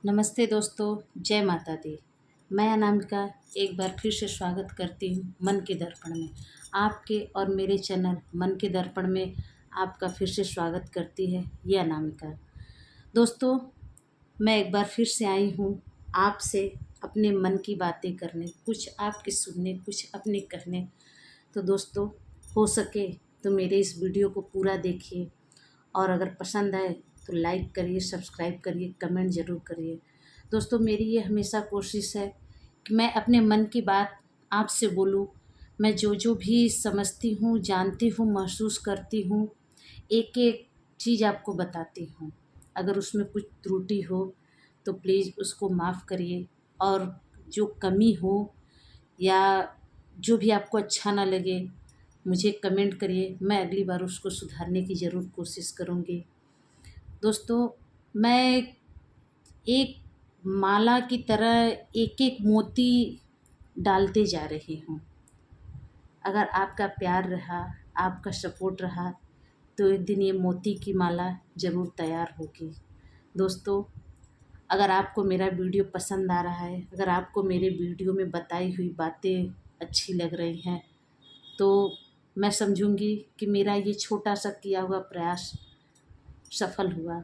नमस्ते दोस्तों, जय माता दी। मैं अनामिका एक बार फिर से स्वागत करती हूँ मन के दर्पण में। आपके और मेरे चैनल मन के दर्पण में आपका फिर से स्वागत करती है ये अनामिका। दोस्तों, मैं एक बार फिर से आई हूँ आपसे अपने मन की बातें करने, कुछ आपके सुनने, कुछ अपने कहने। तो दोस्तों, हो सके तो मेरे इस वीडियो को पूरा देखिए और अगर पसंद आए तो लाइक करिए, सब्सक्राइब करिए, कमेंट ज़रूर करिए। दोस्तों, मेरी ये हमेशा कोशिश है कि मैं अपने मन की बात आपसे बोलूं। मैं जो जो भी समझती हूँ, जानती हूँ, महसूस करती हूँ, एक एक चीज़ आपको बताती हूँ। अगर उसमें कुछ त्रुटि हो तो प्लीज़ उसको माफ़ करिए, और जो कमी हो या जो भी आपको अच्छा ना लगे मुझे कमेंट करिए। मैं अगली बार उसको सुधारने की ज़रूर कोशिश करूँगी। दोस्तों, मैं एक माला की तरह एक एक मोती डालते जा रही हूँ। अगर आपका प्यार रहा, आपका सपोर्ट रहा, तो एक दिन ये मोती की माला ज़रूर तैयार होगी। दोस्तों, अगर आपको मेरा वीडियो पसंद आ रहा है, अगर आपको मेरे वीडियो में बताई हुई बातें अच्छी लग रही हैं, तो मैं समझूंगी कि मेरा ये छोटा सा किया हुआ प्रयास सफल हुआ।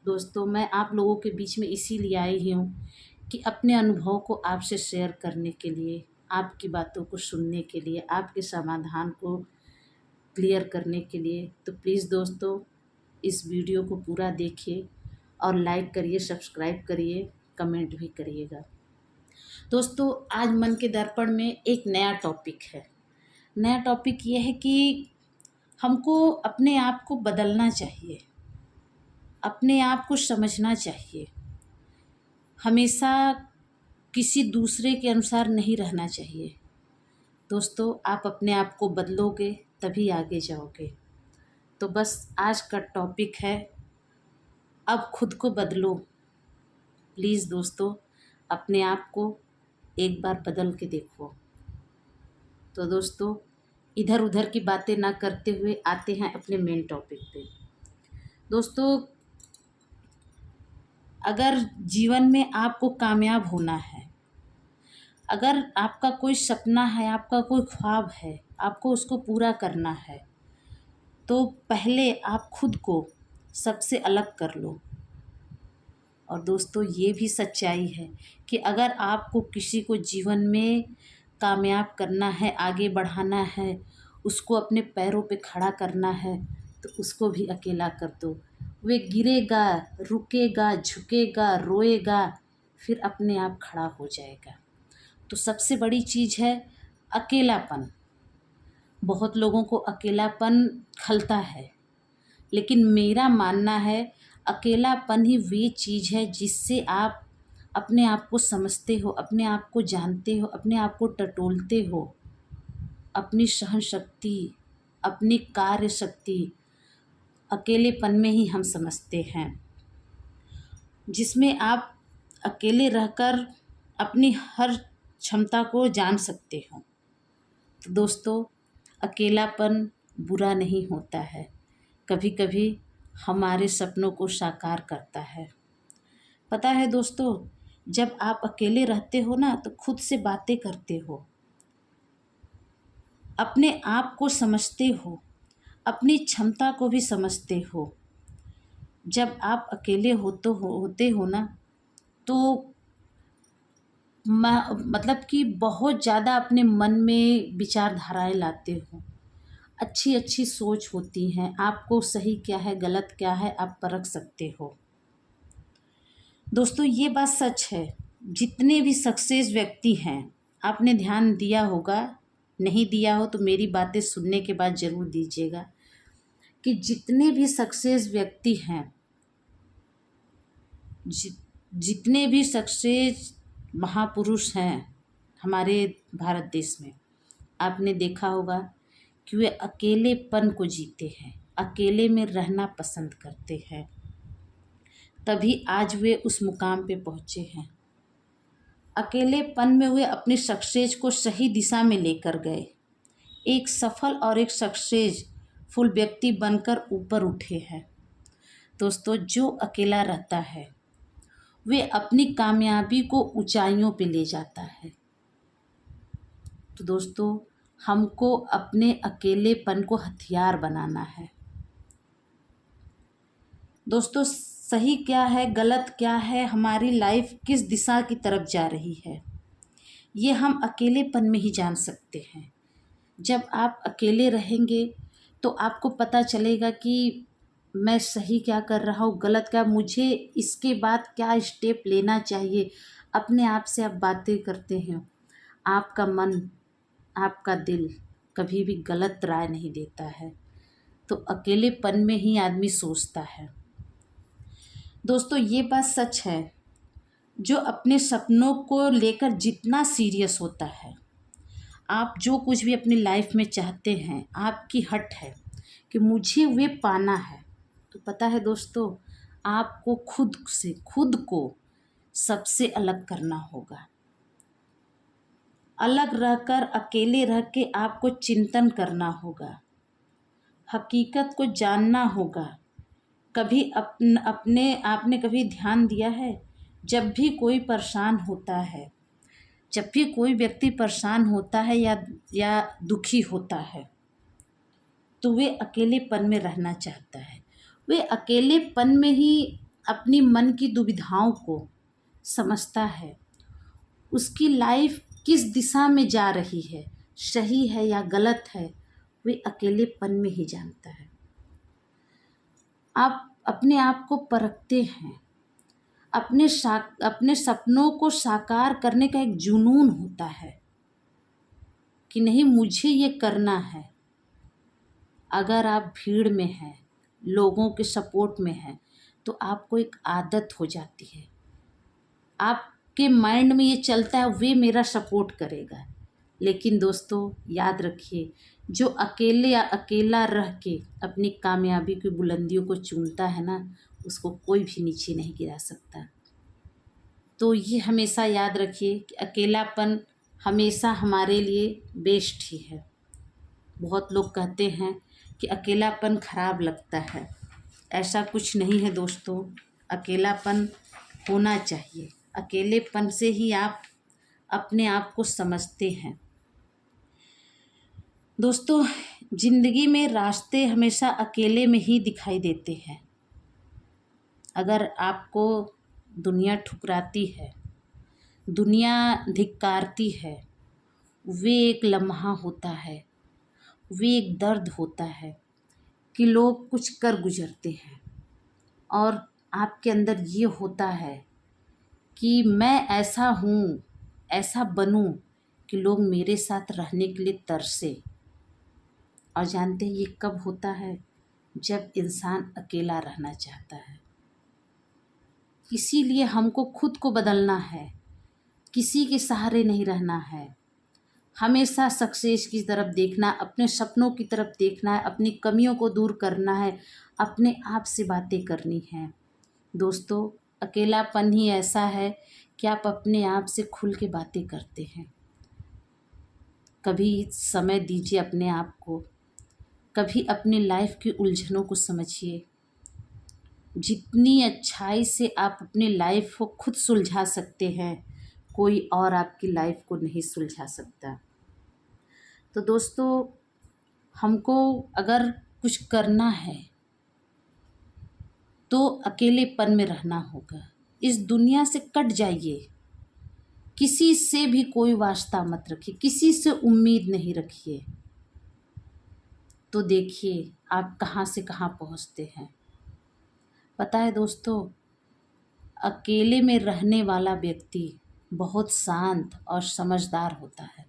दोस्तों, मैं आप लोगों के बीच में इसीलिए आई हूँ कि अपने अनुभव को आपसे शेयर करने के लिए, आपकी बातों को सुनने के लिए, आपके समाधान को क्लियर करने के लिए। तो प्लीज़ दोस्तों, इस वीडियो को पूरा देखिए और लाइक करिए, सब्सक्राइब करिए, कमेंट भी करिएगा। दोस्तों, आज मन के दर्पण में एक नया टॉपिक है। नया टॉपिक ये है कि हमको अपने आप को बदलना चाहिए, अपने आप को समझना चाहिए। हमेशा किसी दूसरे के अनुसार नहीं रहना चाहिए। दोस्तों, आप अपने आप को बदलोगे तभी आगे जाओगे। तो बस आज का टॉपिक है, अब खुद को बदलो। प्लीज़ दोस्तों, अपने आप को एक बार बदल के देखो। तो दोस्तों, इधर उधर की बातें ना करते हुए आते हैं अपने मेन टॉपिक पे। दोस्तों, अगर जीवन में आपको कामयाब होना है, अगर आपका कोई सपना है, आपका कोई ख्वाब है, आपको उसको पूरा करना है, तो पहले आप खुद को सबसे अलग कर लो। और दोस्तों, ये भी सच्चाई है कि अगर आपको किसी को जीवन में कामयाब करना है, आगे बढ़ाना है, उसको अपने पैरों पे खड़ा करना है, तो उसको भी अकेला कर दो। वे गिरेगा, रुकेगा, झुकेगा, रोएगा, फिर अपने आप खड़ा हो जाएगा। तो सबसे बड़ी चीज़ है अकेलापन। बहुत लोगों को अकेलापन खलता है, लेकिन मेरा मानना है अकेलापन ही वे चीज़ है जिससे आप अपने आप को समझते हो, अपने आप को जानते हो, अपने आप को टटोलते हो। अपनी सहन शक्ति, अपनी कार्य शक्ति अकेलेपन में ही हम समझते हैं, जिसमें आप अकेले रहकर अपनी हर क्षमता को जान सकते हो। तो दोस्तों, अकेलापन बुरा नहीं होता है, कभी कभी हमारे सपनों को साकार करता है। पता है दोस्तों, जब आप अकेले रहते हो ना, तो खुद से बातें करते हो, अपने आप को समझते हो, अपनी क्षमता को भी समझते हो। जब आप अकेले होते हो ना, तो मतलब कि बहुत ज़्यादा अपने मन में विचारधाराएं लाते हो, अच्छी अच्छी सोच होती हैं, आपको सही क्या है गलत क्या है आप परख सकते हो। दोस्तों, ये बात सच है। जितने भी सक्सेस व्यक्ति हैं, आपने ध्यान दिया होगा, नहीं दिया हो तो मेरी बातें सुनने के बाद ज़रूर दीजिएगा, कि जितने भी सक्सेस व्यक्ति हैं, जितने भी सक्सेस महापुरुष हैं हमारे भारत देश में, आपने देखा होगा कि वे अकेलेपन को जीते हैं, अकेले में रहना पसंद करते हैं, तभी आज वे उस मुकाम पे पहुँचे हैं। अकेलेपन में वे अपनी सक्सेस को सही दिशा में लेकर गए, एक सफल और एक सक्सेसफुल व्यक्ति बनकर ऊपर उठे हैं। दोस्तों, जो अकेला रहता है वे अपनी कामयाबी को ऊंचाइयों पे ले जाता है। तो दोस्तों, हमको अपने अकेलेपन को हथियार बनाना है। दोस्तों, सही क्या है, गलत क्या है, हमारी लाइफ किस दिशा की तरफ जा रही है, ये हम अकेलेपन में ही जान सकते हैं। जब आप अकेले रहेंगे तो आपको पता चलेगा कि मैं सही क्या कर रहा हूँ, गलत क्या, मुझे इसके बाद क्या स्टेप लेना चाहिए। अपने आप से आप बातें करते हैं। आपका मन, आपका दिल कभी भी गलत राय नहीं देता है। तो अकेलेपन में ही आदमी सोचता है। दोस्तों, ये बात सच है, जो अपने सपनों को लेकर जितना सीरियस होता है, आप जो कुछ भी अपनी लाइफ में चाहते हैं, आपकी हट है कि मुझे वे पाना है, तो पता है दोस्तों, आपको खुद को सबसे अलग करना होगा। अलग रहकर, अकेले रह के आपको चिंतन करना होगा, हकीकत को जानना होगा। कभी अपने आपने कभी ध्यान दिया है, जब भी कोई परेशान होता है, जब भी कोई व्यक्ति परेशान होता है या दुखी होता है, तो वे अकेलेपन में रहना चाहता है। वे अकेलेपन में ही अपनी मन की दुविधाओं को समझता है। उसकी लाइफ किस दिशा में जा रही है, सही है या गलत है, वे अकेलेपन में ही जानता है। आप अपने आप को परखते हैं। अपने सपनों को साकार करने का एक जुनून होता है कि नहीं, मुझे ये करना है। अगर आप भीड़ में हैं, लोगों के सपोर्ट में हैं, तो आपको एक आदत हो जाती है। आपके माइंड में ये चलता है वे मेरा सपोर्ट करेगा। लेकिन दोस्तों, याद रखिए, जो अकेला रह के अपनी कामयाबी की बुलंदियों को चूमता है ना, उसको कोई भी नीचे नहीं गिरा सकता। तो ये हमेशा याद रखिए कि अकेलापन हमेशा हमारे लिए बेस्ट ही है। बहुत लोग कहते हैं कि अकेलापन खराब लगता है। ऐसा कुछ नहीं है दोस्तों, अकेलापन होना चाहिए। अकेलेपन से ही आप अपने आप को समझते हैं। दोस्तों, जिंदगी में रास्ते हमेशा अकेले में ही दिखाई देते हैं। अगर आपको दुनिया ठुकराती है, दुनिया धिक्कारती है, वे एक लम्हा होता है, वे एक दर्द होता है कि लोग कुछ कर गुजरते हैं और आपके अंदर ये होता है कि मैं ऐसा हूँ, ऐसा बनूँ कि लोग मेरे साथ रहने के लिए तरसे। और जानते हैं ये कब होता है? जब इंसान अकेला रहना चाहता है। इसीलिए हमको खुद को बदलना है, किसी के सहारे नहीं रहना है। हमेशा सक्सेस की तरफ देखना, अपने सपनों की तरफ देखना है, अपनी कमियों को दूर करना है, अपने आप से बातें करनी है। दोस्तों, अकेलापन ही ऐसा है कि आप अपने आप से खुल के बातें करते हैं। कभी समय दीजिए अपने आप को, कभी अपनी लाइफ की उलझनों को समझिए। जितनी अच्छाई से आप अपनी लाइफ को खुद सुलझा सकते हैं, कोई और आपकी लाइफ को नहीं सुलझा सकता। तो दोस्तों, हमको अगर कुछ करना है तो अकेलेपन में रहना होगा। इस दुनिया से कट जाइए, किसी से भी कोई वास्ता मत रखिए, किसी से उम्मीद नहीं रखिए। तो देखिए आप कहाँ से कहाँ पहुँचते हैं। पता है दोस्तों, अकेले में रहने वाला व्यक्ति बहुत शांत और समझदार होता है,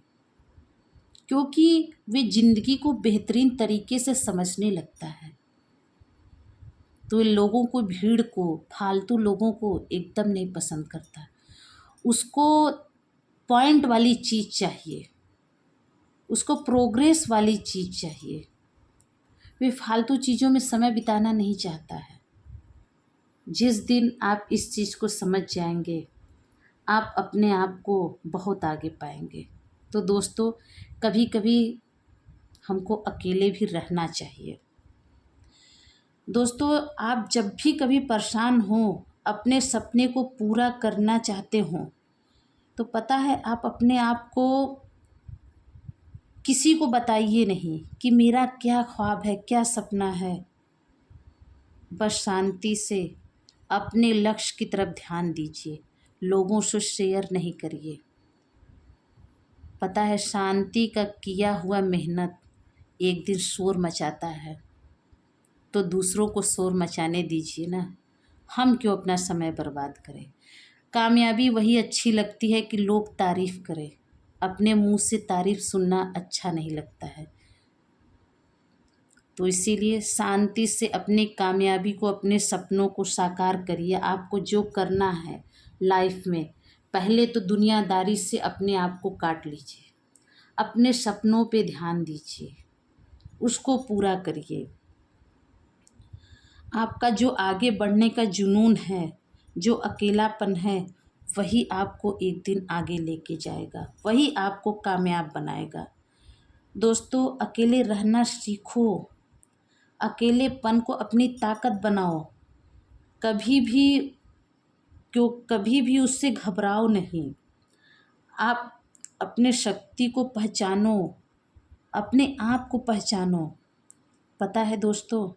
क्योंकि वे जिंदगी को बेहतरीन तरीके से समझने लगता है। तो लोगों को, भीड़ को, फालतू लोगों को एकदम नहीं पसंद करता। उसको पॉइंट वाली चीज़ चाहिए, उसको प्रोग्रेस वाली चीज़ चाहिए। वे फालतू चीज़ों में समय बिताना नहीं चाहता है। जिस दिन आप इस चीज़ को समझ जाएंगे, आप अपने आप को बहुत आगे पाएंगे। तो दोस्तों, कभी कभी हमको अकेले भी रहना चाहिए। दोस्तों, आप जब भी कभी परेशान हो, अपने सपने को पूरा करना चाहते हो तो पता है आप अपने आप को किसी को बताइए नहीं कि मेरा क्या ख्वाब है, क्या सपना है। बस शांति से अपने लक्ष्य की तरफ ध्यान दीजिए, लोगों से शेयर नहीं करिए। पता है शांति का किया हुआ मेहनत एक दिन शोर मचाता है, तो दूसरों को शोर मचाने दीजिए ना। हम क्यों अपना समय बर्बाद करें। कामयाबी वही अच्छी लगती है कि लोग तारीफ़ करें, अपने मुंह से तारीफ़ सुनना अच्छा नहीं लगता है। तो इसीलिए शांति से अपनी कामयाबी को, अपने सपनों को साकार करिए। आपको जो करना है लाइफ में, पहले तो दुनियादारी से अपने आप को काट लीजिए, अपने सपनों पे ध्यान दीजिए, उसको पूरा करिए। आपका जो आगे बढ़ने का जुनून है, जो अकेलापन है, वही आपको एक दिन आगे लेके जाएगा, वही आपको कामयाब बनाएगा। दोस्तों, अकेले रहना सीखो, अकेलेपन को अपनी ताकत बनाओ। कभी भी उससे घबराओ नहीं। आप अपने शक्ति को पहचानो, अपने आप को पहचानो। पता है दोस्तों,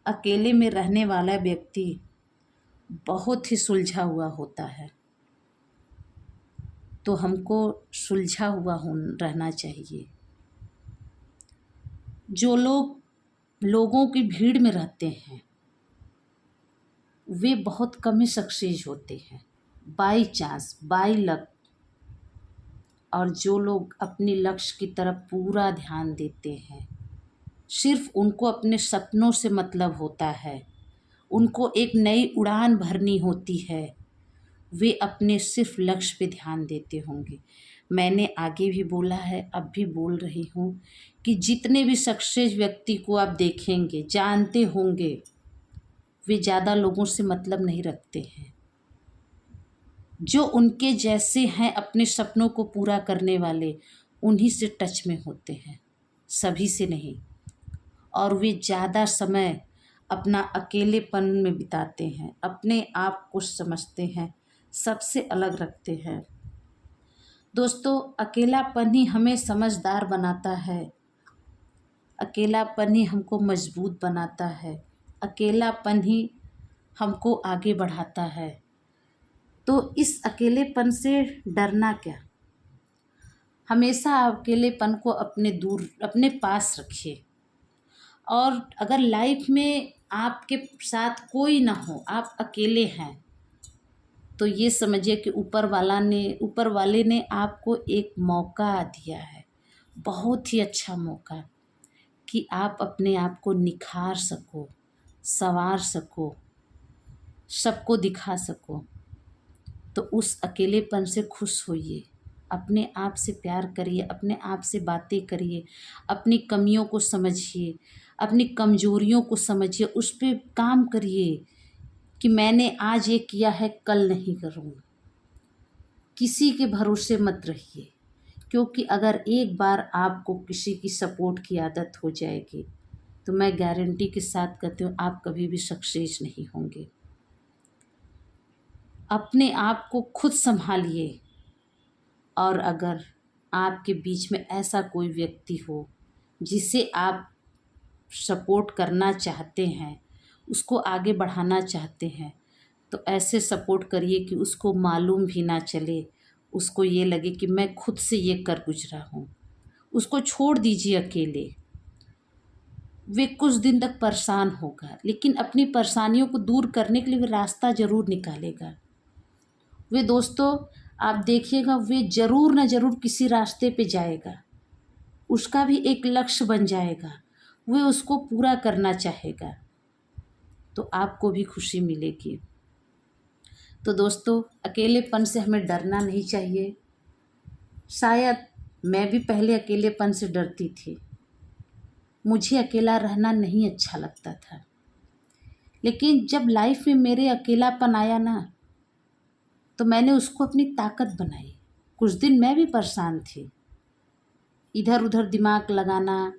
अकेले में रहने वाला व्यक्ति बहुत ही सुलझा हुआ होता है, तो हमको सुलझा हुआ रहना चाहिए। जो लोग लोगों की भीड़ में रहते हैं वे बहुत कम ही सक्सेस होते हैं, बाई चांस, बाई लक। और जो लोग अपने लक्ष्य की तरफ पूरा ध्यान देते हैं, सिर्फ उनको अपने सपनों से मतलब होता है, उनको एक नई उड़ान भरनी होती है, वे अपने सिर्फ लक्ष्य पे ध्यान देते होंगे। मैंने आगे भी बोला है, अब भी बोल रही हूँ कि जितने भी सक्सेस व्यक्ति को आप देखेंगे, जानते होंगे, वे ज़्यादा लोगों से मतलब नहीं रखते हैं। जो उनके जैसे हैं, अपने सपनों को पूरा करने वाले, उन्हीं से टच में होते हैं, सभी से नहीं। और वे ज़्यादा समय अपना अकेलेपन में बिताते हैं, अपने आप को समझते हैं, सबसे अलग रखते हैं। दोस्तों, अकेलापन ही हमें समझदार बनाता है, अकेलापन ही हमको मजबूत बनाता है, अकेलापन ही हमको आगे बढ़ाता है। तो इस अकेलेपन से डरना क्या। हमेशा अकेलेपन को अपने पास रखिए। और अगर लाइफ में आपके साथ कोई ना हो, आप अकेले हैं, तो ये समझिए कि ऊपर वाले ने आपको एक मौका दिया है, बहुत ही अच्छा मौका, कि आप अपने आप को निखार सको, संवार सको, सबको दिखा सको। तो उस अकेलेपन से खुश होइए, अपने आप से प्यार करिए, अपने आप से बातें करिए, अपनी कमियों को समझिए, अपनी कमजोरियों को समझिए, उस पर काम करिए कि मैंने आज ये किया है, कल नहीं करूँगा। किसी के भरोसे मत रहिए, क्योंकि अगर एक बार आपको किसी की सपोर्ट की आदत हो जाएगी तो मैं गारंटी के साथ कहती हूँ, आप कभी भी सक्सेस नहीं होंगे। अपने आप को खुद संभालिए। और अगर आपके बीच में ऐसा कोई व्यक्ति हो जिसे आप सपोर्ट करना चाहते हैं, उसको आगे बढ़ाना चाहते हैं, तो ऐसे सपोर्ट करिए कि उसको मालूम भी ना चले, उसको ये लगे कि मैं खुद से ये कर गुजरा हूँ। उसको छोड़ दीजिए अकेले। वे कुछ दिन तक परेशान होगा, लेकिन अपनी परेशानियों को दूर करने के लिए वे रास्ता ज़रूर निकालेगा। वे दोस्तों, आप देखिएगा, वे ज़रूर न ज़रूर किसी रास्ते पे जाएगा, उसका भी एक लक्ष्य बन जाएगा, वे उसको पूरा करना चाहेगा, तो आपको भी खुशी मिलेगी। तो दोस्तों, अकेलेपन से हमें डरना नहीं चाहिए। शायद मैं भी पहले अकेलेपन से डरती थी, मुझे अकेला रहना नहीं अच्छा लगता था, लेकिन जब लाइफ में मेरे अकेलापन आया ना, तो मैंने उसको अपनी ताकत बनाई। कुछ दिन मैं भी परेशान थी, इधर उधर दिमाग लगाना,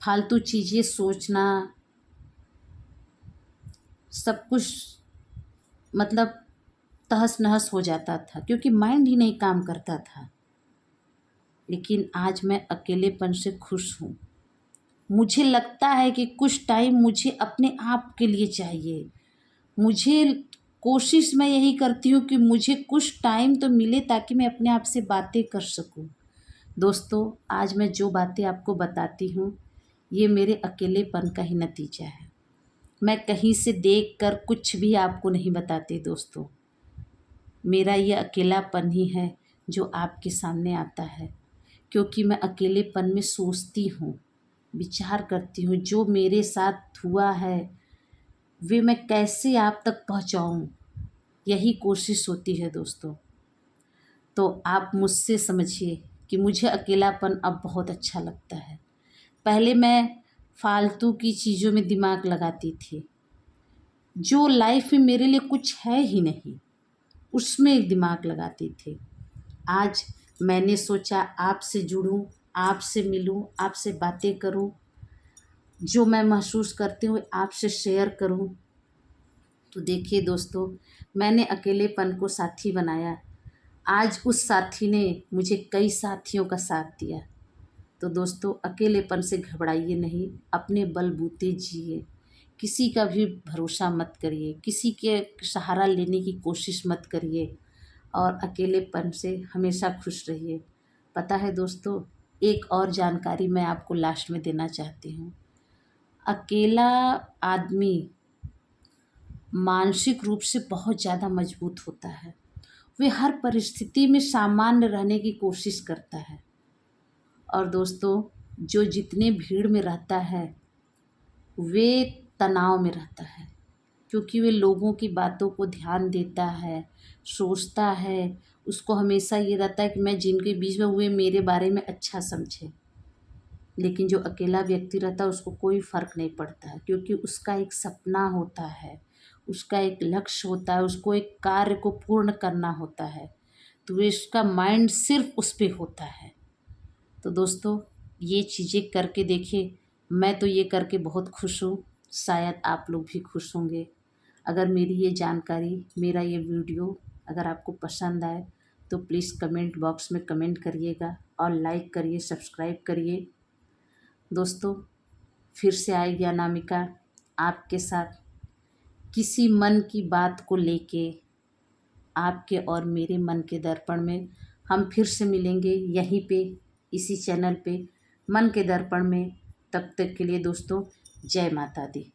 फालतू चीज़ें सोचना, सब कुछ मतलब तहस नहस हो जाता था, क्योंकि माइंड ही नहीं काम करता था। लेकिन आज मैं अकेलेपन से खुश हूँ। मुझे लगता है कि कुछ टाइम मुझे अपने आप के लिए चाहिए। मुझे कोशिश मैं यही करती हूँ कि मुझे कुछ टाइम तो मिले ताकि मैं अपने आप से बातें कर सकूँ। दोस्तों, आज मैं जो बातें आपको बताती हूँ, ये मेरे अकेलेपन का ही नतीजा है। मैं कहीं से देखकर कुछ भी आपको नहीं बताती दोस्तों। मेरा ये अकेलापन ही है जो आपके सामने आता है, क्योंकि मैं अकेलेपन में सोचती हूँ, विचार करती हूँ, जो मेरे साथ हुआ है वे मैं कैसे आप तक पहुँचाऊँ, यही कोशिश होती है दोस्तों। तो आप मुझसे समझिए कि मुझे अकेलापन अब बहुत अच्छा लगता है। पहले मैं फालतू की चीज़ों में दिमाग लगाती थी, जो लाइफ में मेरे लिए कुछ है ही नहीं, उसमें दिमाग लगाती थी। आज मैंने सोचा आपसे जुड़ूं, आपसे मिलूं, आपसे बातें करूं, जो मैं महसूस करती हूँ आपसे शेयर करूं। तो देखिए दोस्तों, मैंने अकेलेपन को साथी बनाया। आज उस साथी ने मुझे कई साथियों का साथ दिया। तो दोस्तों, अकेलेपन से घबराइए नहीं, अपने बलबूते जिए। किसी का भी भरोसा मत करिए, किसी के सहारा लेने की कोशिश मत करिए, और अकेलेपन से हमेशा खुश रहिए। पता है दोस्तों, एक और जानकारी मैं आपको लास्ट में देना चाहती हूँ। अकेला आदमी मानसिक रूप से बहुत ज़्यादा मजबूत होता है। वे हर परिस्थिति में सामान्य रहने की कोशिश करता है। और दोस्तों, जो जितने भीड़ में रहता है वे तनाव में रहता है, क्योंकि वे लोगों की बातों को ध्यान देता है, सोचता है। उसको हमेशा ये रहता है कि मैं जिनके बीच में हुए मेरे बारे में अच्छा समझे। लेकिन जो अकेला व्यक्ति रहता है उसको कोई फ़र्क नहीं पड़ता है, क्योंकि उसका एक सपना होता है, उसका एक लक्ष्य होता है, उसको एक कार्य को पूर्ण करना होता है। तो वे उसका माइंड सिर्फ उस पे होता है। तो दोस्तों, ये चीज़ें करके देखिए। मैं तो ये करके बहुत खुश हूँ, शायद आप लोग भी खुश होंगे। अगर मेरी ये जानकारी, मेरा ये वीडियो अगर आपको पसंद आए तो प्लीज़ कमेंट बॉक्स में कमेंट करिएगा, और लाइक करिए, सब्सक्राइब करिए। दोस्तों, फिर से आएगी अनामिका आपके साथ किसी मन की बात को लेके। आपके और मेरे मन के दर्पण में हम फिर से मिलेंगे, यहीं पे, इसी चैनल पे, मन के दर्पण में। तब तक के लिए दोस्तों, जय माता दी।